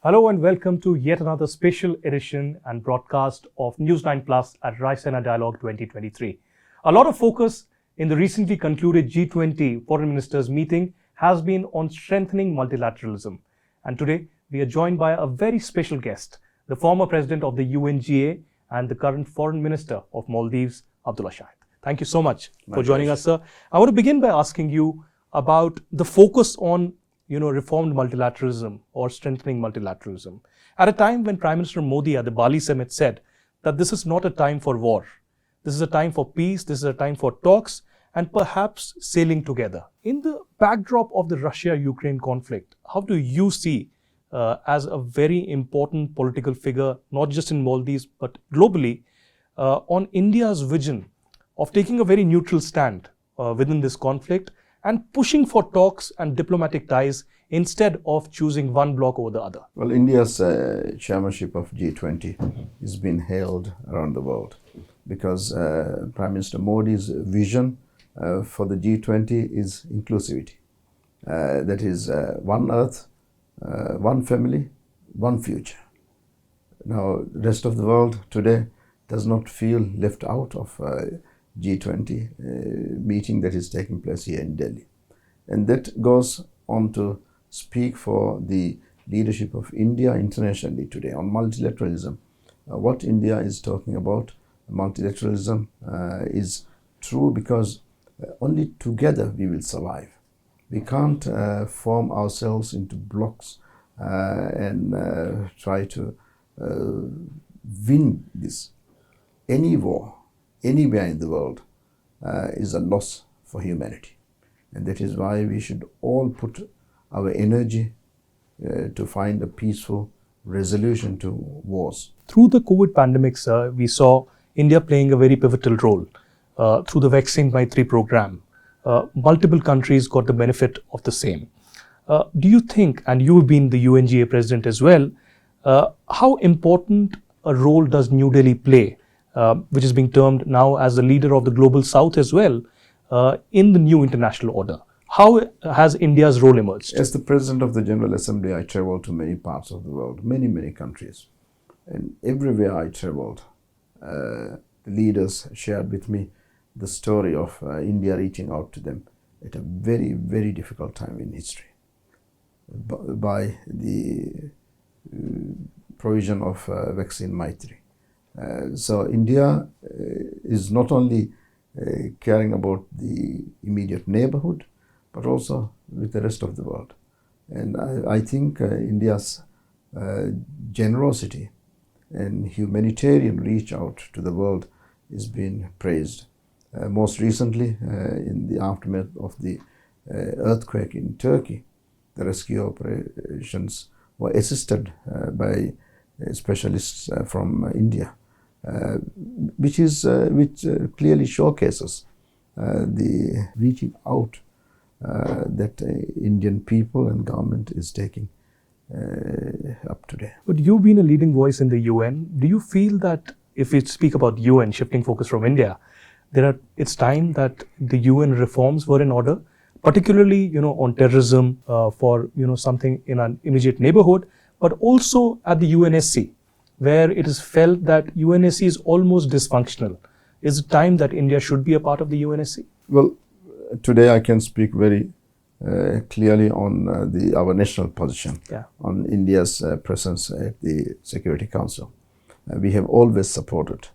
Hello and welcome to yet another special edition and broadcast of News9 Plus at Raisina Dialogue 2023. A lot of focus in the recently concluded G20 Foreign Ministers meeting has been on strengthening multilateralism. And today we are joined by a very special guest, the former president of the UNGA and the current Foreign Minister of Maldives, Abdulla Shahid. Thank you so much for joining us, sir. I want to begin by asking you about the focus on reformed multilateralism or strengthening multilateralism. At a time when Prime Minister Modi at the Bali summit said that this is not a time for war. This is a time for peace, this is a time for talks and perhaps sailing together. In the backdrop of the Russia-Ukraine conflict, how do you see as a very important political figure, not just in Maldives but globally, on India's vision of taking a very neutral stand within this conflict and pushing for talks and diplomatic ties instead of choosing one bloc over the other? Well, India's chairmanship of G20 is being hailed around the world because Prime Minister Modi's vision for the G20 is inclusivity. That is one earth, one family, one future. Now, the rest of the world today does not feel left out of G20 meeting that is taking place here in Delhi. And that goes on to speak for the leadership of India internationally today on multilateralism. What India is talking about, multilateralism, is true because only together we will survive. We can't form ourselves into blocks and try to win this. Any war anywhere in the world is a loss for humanity. And that is why we should all put our energy to find a peaceful resolution to wars. Through the COVID pandemic, sir, we saw India playing a very pivotal role through the Vaccine Maitri program. Multiple countries got the benefit of the same. Do you think, and you've been the UNGA president as well, how important a role does New Delhi play, which is being termed now as the leader of the global south as well, in the new international order? How has India's role emerged? As the president of the General Assembly, I traveled to many parts of the world, many countries. And everywhere I traveled, the leaders shared with me the story of India reaching out to them at a very difficult time in history by the provision of Vaccine Maitri. So India is not only caring about the immediate neighborhood, but also with the rest of the world. And I think India's generosity and humanitarian reach out to the world is being praised. Most recently, in the aftermath of the earthquake in Turkey, the rescue operations were assisted by specialists from India. Which clearly showcases the reaching out that Indian people and government is taking up today. But you've been a leading voice in the UN. Do you feel that if we speak about UN, shifting focus from India, it's time that the UN reforms were in order, particularly on terrorism, for something in an immediate neighborhood, but also at the UNSC, where it is felt that UNSC is almost dysfunctional? Is it time that India should be a part of the UNSC? Well, today I can speak very clearly on our national position on India's presence at the Security Council. We have always supported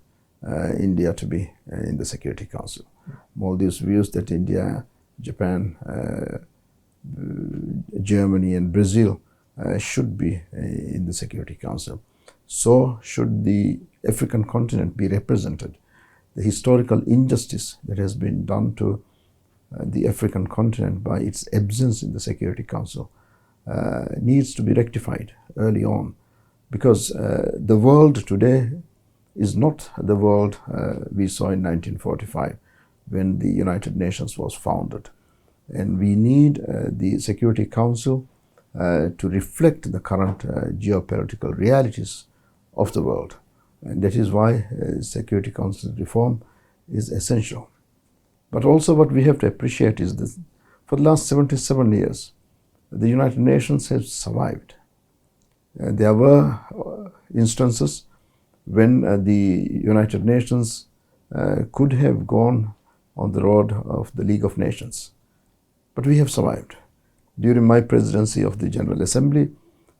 India to be in the Security Council. Maldives views that India, Japan, Germany and Brazil should be in the Security Council. So should the African continent be represented. The historical injustice that has been done to the African continent by its absence in the Security Council needs to be rectified early on, because the world today is not the world we saw in 1945 when the United Nations was founded. And we need the Security Council to reflect the current geopolitical realities of the world. And that is why Security Council reform is essential. But also what we have to appreciate is that for the last 77 years, the United Nations has survived. There were instances when the United Nations could have gone on the road of the League of Nations. But we have survived. During my presidency of the General Assembly,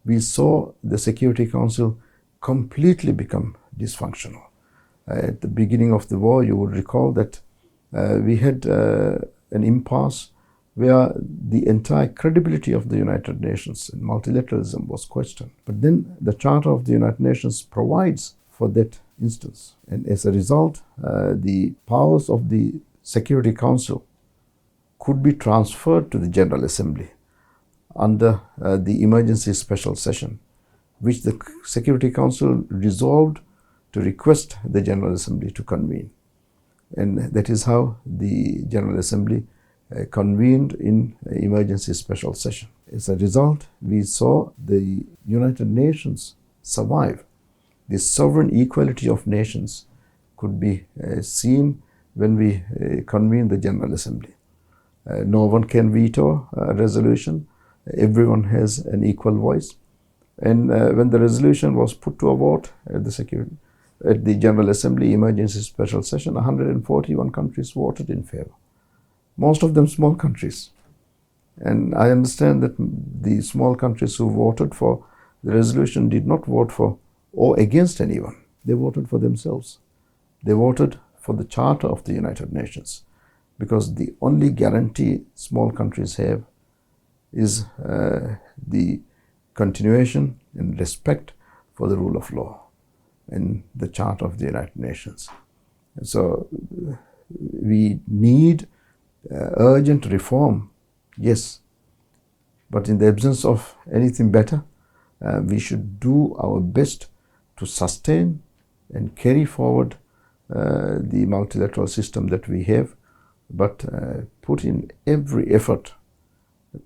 we saw the Security Council completely become dysfunctional. At the beginning of the war, you would recall that we had an impasse where the entire credibility of the United Nations and multilateralism was questioned. But then the Charter of the United Nations provides for that instance. And as a result, the powers of the Security Council could be transferred to the General Assembly under the emergency special session, which the Security Council resolved to request the General Assembly to convene. And that is how the General Assembly convened in emergency special session. As a result, we saw the United Nations survive. The sovereign equality of nations could be seen when we convene the General Assembly. No one can veto a resolution. Everyone has an equal voice. And when the resolution was put to a vote at the General Assembly emergency special session, 141 countries voted in favor. Most of them small countries. And I understand that the small countries who voted for the resolution did not vote for or against anyone. They voted for themselves. They voted for the Charter of the United Nations, because the only guarantee small countries have is the continuation and respect for the rule of law and the Charter of the United Nations. So we need urgent reform, yes, but in the absence of anything better, we should do our best to sustain and carry forward the multilateral system that we have, but put in every effort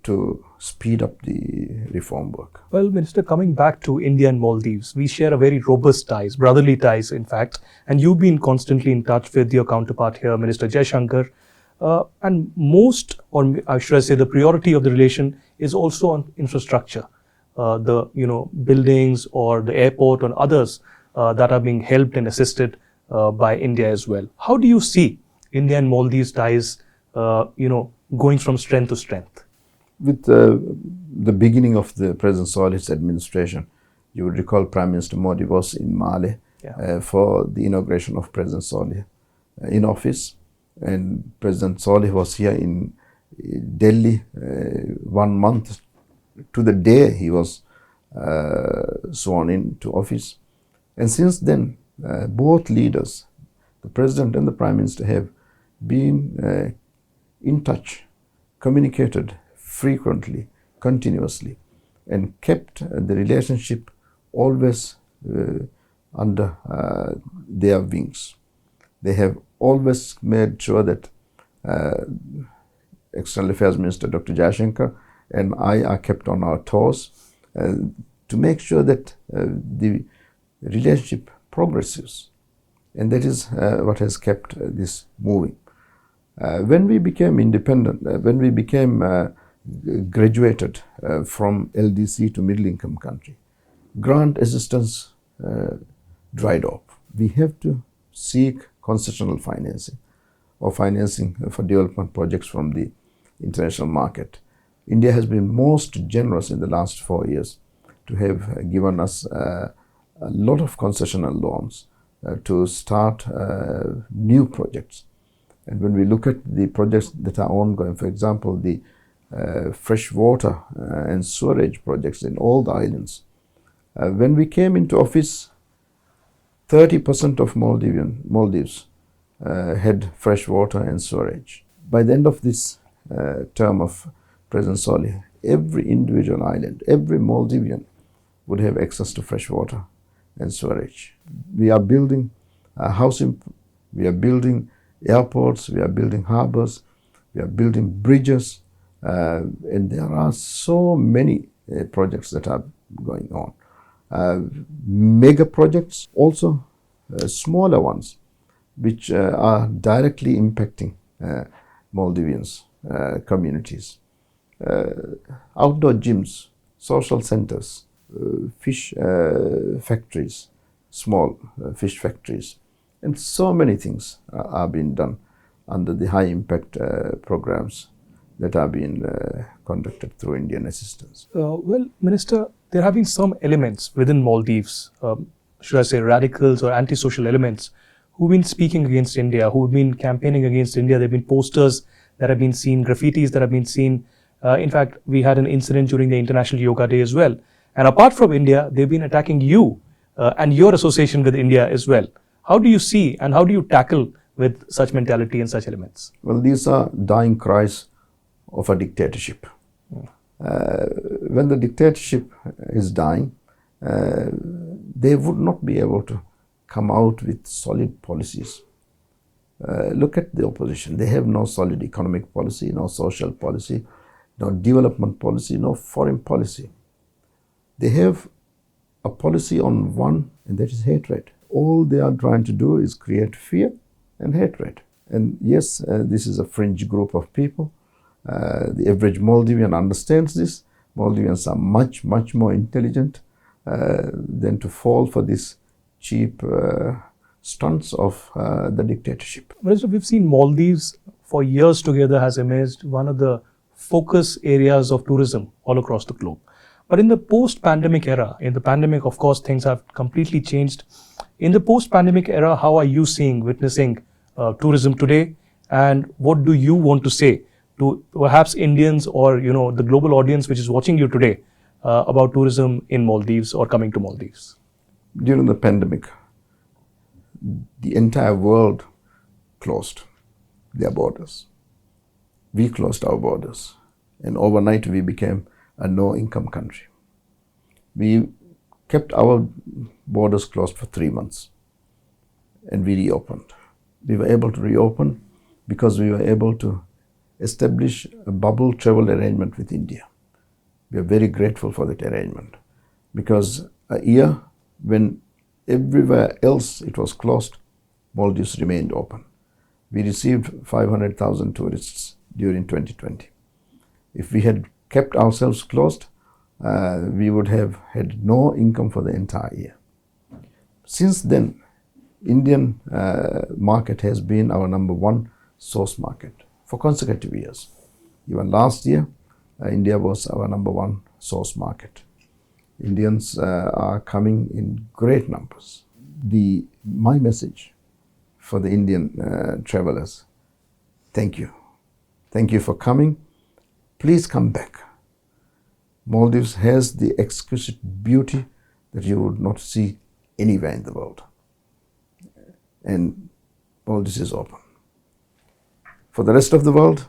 to speed up the reform work. Well, Minister, coming back to India and Maldives, we share a very robust ties, brotherly ties, in fact, and you've been constantly in touch with your counterpart here, Minister Jaishankar. And most, or should I say, the priority of the relation is also on infrastructure, the buildings or the airport or others that are being helped and assisted by India as well. How do you see India and Maldives ties, going from strength to strength? With the beginning of the President Salih's administration, you would recall Prime Minister Modi was in Mali for the inauguration of President Salih in office. And President Salih was here in Delhi 1 month to the day he was sworn into office. And since then, both leaders, the President and the Prime Minister, have been in touch, communicated frequently, continuously, and kept the relationship always under their wings. They have always made sure that External Affairs Minister Dr. Jaishankar and I are kept on our toes to make sure that the relationship progresses. And that is what has kept this moving. When we became independent, when we became graduated from LDC to middle income country, grant assistance dried up. We have to seek concessional financing or financing for development projects from the international market. India has been most generous in the last 4 years to have given us a lot of concessional loans to start new projects. And when we look at the projects that are ongoing, for example, the fresh water and sewerage projects in all the islands, when we came into office, 30% of Maldives had fresh water and sewerage. By the end of this term of President Salih, every individual island, every Maldivian would have access to fresh water and sewerage. We are building housing, we are building airports, we are building harbors, we are building bridges, and there are so many projects that are going on. Mega projects, also smaller ones, which are directly impacting Maldivians' communities. Outdoor gyms, social centers, fish factories, small fish factories, and so many things are being done under the high impact programs that are being conducted through Indian assistance. Well, Minister, there have been some elements within Maldives, should I say radicals or anti-social elements, who've been speaking against India, who've been campaigning against India. There have been posters that have been seen, graffitis that have been seen. In fact, we had an incident during the International Yoga Day as well. And apart from India, they've been attacking you and your association with India as well. How do you see and how do you tackle with such mentality and such elements? Well, these are dying cries of a dictatorship. When the dictatorship is dying, they would not be able to come out with solid policies. Look at the opposition. They have no solid economic policy, no social policy, no development policy, no foreign policy. They have a policy on one, and that is hatred. All they are trying to do is create fear and hatred. And yes, this is a fringe group of people. The average Maldivian understands this. Maldivians are much, much more intelligent than to fall for this cheap stunts of the dictatorship. Minister, we've seen Maldives for years together has emerged one of the focus areas of tourism all across the globe. But in the post-pandemic era, in the pandemic, of course, things have completely changed. In the post-pandemic era, how are you witnessing tourism today? And what do you want to say to perhaps Indians or, the global audience which is watching you today about tourism in Maldives or coming to Maldives? During the pandemic, the entire world closed their borders. We closed our borders, and overnight we became a no-income country. We kept our borders closed for 3 months, and we reopened. We were able to reopen because we were able to establish a bubble travel arrangement with India. We are very grateful for that arrangement, because a year when everywhere else it was closed, Maldives remained open. We received 500,000 tourists during 2020. If we had kept ourselves closed, we would have had no income for the entire year. Since then, Indian market has been our number one source market for consecutive years. Even last year, India was our number one source market. Indians are coming in great numbers. My message for the Indian travelers, thank you. Thank you for coming. Please come back. Maldives has the exquisite beauty that you would not see anywhere in the world. And Maldives is open. For the rest of the world,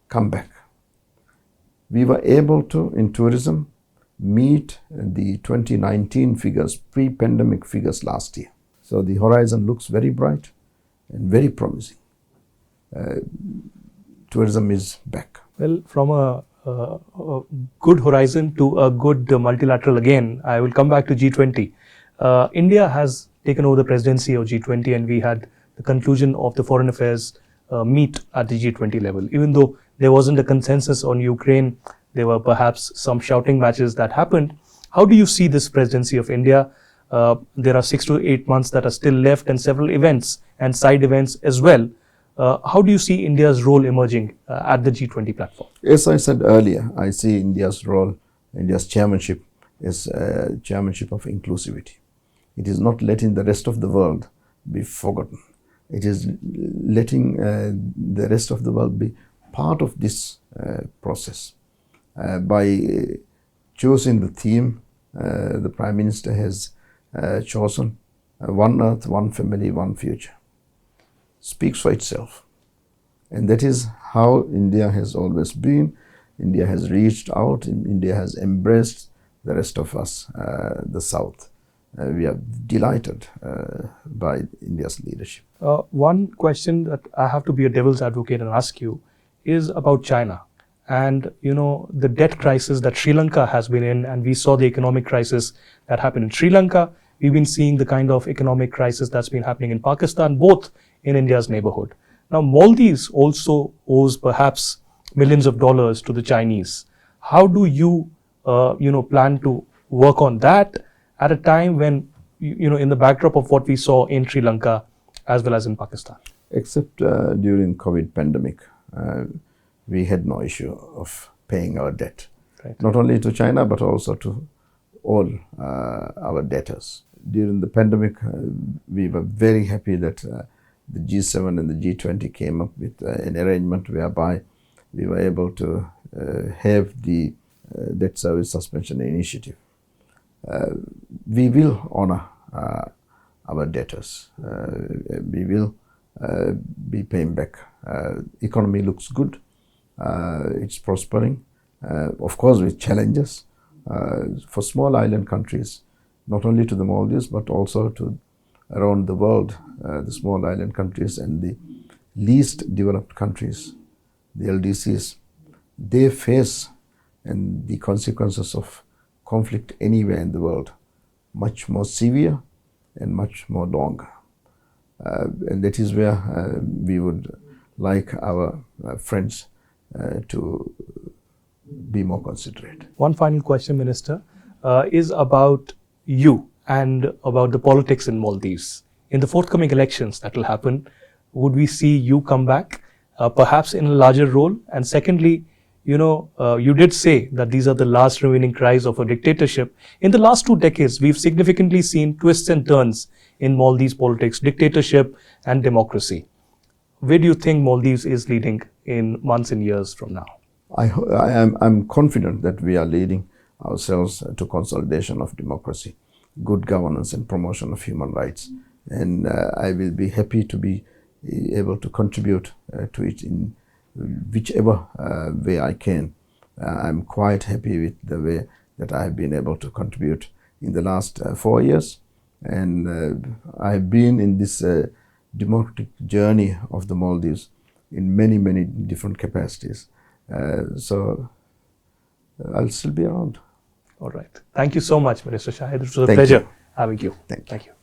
come back. We were able to, in tourism, meet the 2019 figures, pre-pandemic figures last year. So the horizon looks very bright and very promising. Tourism is back. Well, from a good horizon to a good multilateral again, I will come back to G20. India has taken over the presidency of G20, and we had the conclusion of the foreign affairs meet at the G20 level. Even though there wasn't a consensus on Ukraine, there were perhaps some shouting matches that happened. How do you see this presidency of India? There are 6 to 8 months that are still left, and several events and side events as well. How do you see India's role emerging at the G20 platform? As I said earlier, I see India's role, India's chairmanship, as a chairmanship of inclusivity. It is not letting the rest of the world be forgotten. It is letting the rest of the world be part of this process. By choosing the theme, the Prime Minister has chosen One Earth, One Family, One Future. Speaks for itself. And that is how India has always been. India has reached out, India has embraced the rest of us, the South. We are delighted by India's leadership. One question that I have to be a devil's advocate and ask you is about China. And, the debt crisis that Sri Lanka has been in, and we saw the economic crisis that happened in Sri Lanka. We've been seeing the kind of economic crisis that's been happening in Pakistan, both in India's neighborhood. Now, Maldives also owes perhaps millions of dollars to the Chinese. How do you plan to work on that at a time when, in the backdrop of what we saw in Sri Lanka as well as in Pakistan? Except during COVID pandemic, we had no issue of paying our debt. Right. Not only to China, but also to all our debtors. During the pandemic, we were very happy that the G7 and the G20 came up with an arrangement whereby we were able to have the debt service suspension initiative. We will honor our debtors. We will be paying back. Economy looks good. It's prospering. Of course, with challenges for small island countries, not only to the Maldives but also to around the world, the small island countries and the least developed countries, the LDCs, they face and the consequences of conflict anywhere in the world much more severe and much more longer. And that is where we would like our friends to be more considerate. One final question, Minister, is about you and about the politics in Maldives. In the forthcoming elections that will happen, would we see you come back, perhaps in a larger role? And secondly, you did say that these are the last remaining cries of a dictatorship. In the last 2 decades, we've significantly seen twists and turns in Maldives politics, dictatorship and democracy. Where do you think Maldives is leading in months and years from now? I'm confident that we are leading ourselves to consolidation of democracy, good governance and promotion of human rights. And I will be happy to be able to contribute to it in whichever way I can. I'm quite happy with the way that I have been able to contribute in the last 4 years. And I've been in this democratic journey of the Maldives in many, many different capacities. So I'll still be around. All right. Thank you so much, Minister Shahid. It was a Thank pleasure you. having you. Thank you. Thank you.